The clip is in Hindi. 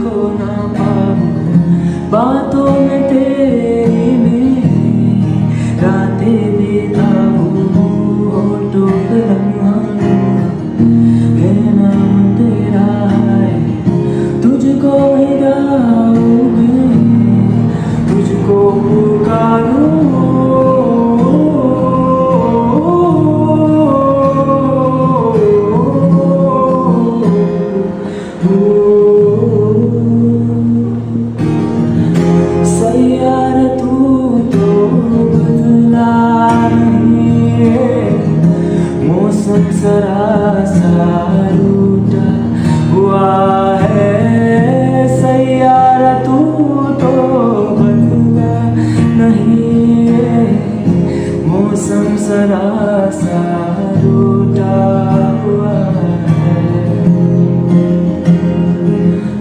खो ना पाऊं बातों में तेरी में रातें बिताऊं होठों पे लम्हा है नाम तेरा है तुझको ही गाऊं मैं तुझको पुकारूं सैयार तू तो बदला नहीं है मौसम जरा सा